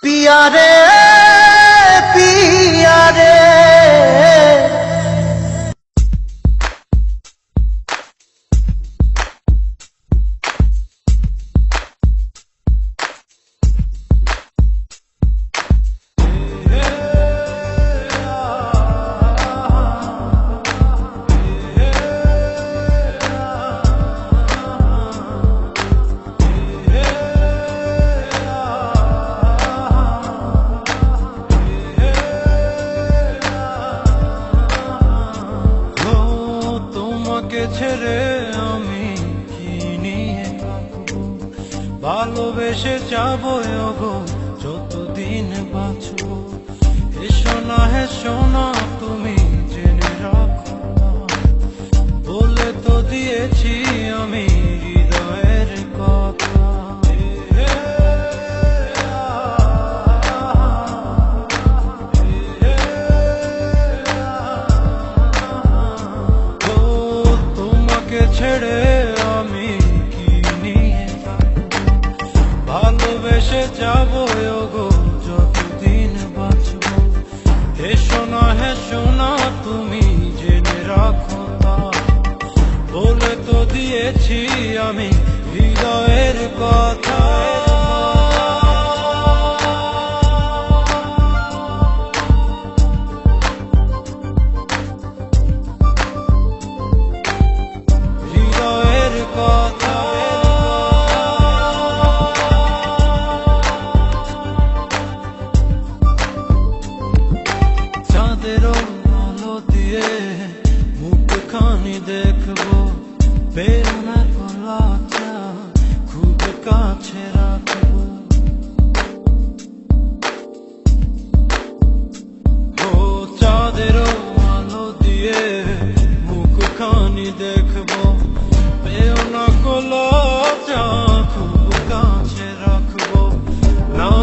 पिया रे पिया रे ছেড়ে আমি কি নিয়ে থাকবো, ভালোবেসে যাবো গো যতদিন বাঁচবো। হেসো না তুমি জেনে রাখো না, বলে তো দিয়েছি আমি হৃদয়ের কথা। ছেড়ে আমি কি নিয়ে থাকবো, ভালোবেসে যাবো গো যতদিন বাঁচবো। হেসো না তুমি জেনে রাখো তা, বলে তো দিয়েছি আমি হৃদয়ের কথা। চাঁদেরও আলো দিয়ে মুখখানি দেখবো, প্রেরণা কলাটা খুব কাছে রাখবো। ও চাঁদেরও আলো দিয়ে মুখখানি দেখবো, প্রেরণা কলাটা খুব কাছে রাখবো।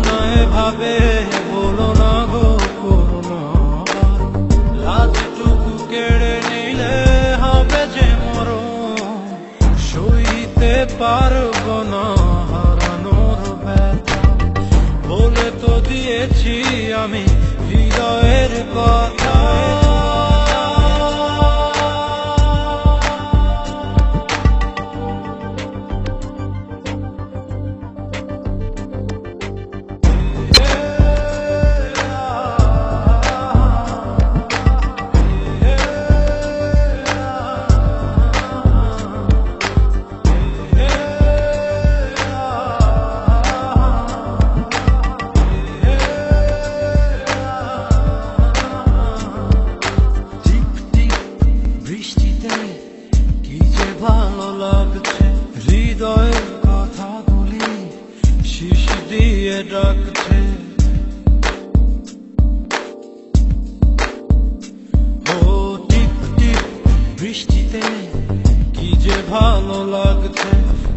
না এভাবে বলো না গো করোনা, লাজটুকু কেড়ে নিলে হবে যে মরণ। সইতে পারবো না হারানোর ব্যথা, বলে তো দিয়েছি আমি হৃদয়ের কথা। কি যে ভালো লাগছে, হৃদয়ের কথাগুলি শিশ দিয়ে ডাকছে। ও টিপ টিপ বৃষ্টিতে কি যে ভালো লাগছে,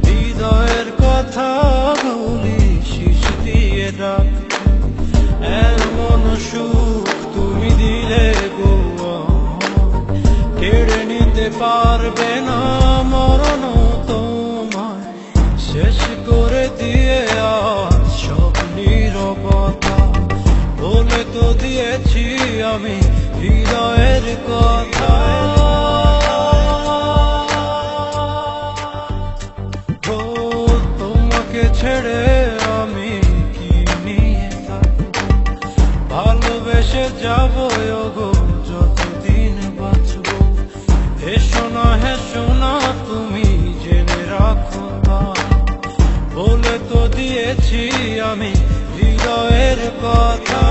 হৃদয়ের কথাগুলি শিশ দিয়ে ডাকছে। এমন সুখ তুমি দিলে গো কেড়ে নিতে পারবে না মরণ তোমায়, শেষ করে দিয়ে আজ সব নীরবতা। বলে তো দিয়েছি আমি হৃদয়ের কথা। ও তোমাকে ছেড়ে আমি কি নিয়ে থাকবো, ভালোবেসে যাবো গো যতদিন বাঁচবো। হেসো না তুমি জেনে রাখো তা, বলে তো দিয়েছি আমি হৃদয়ের কথা।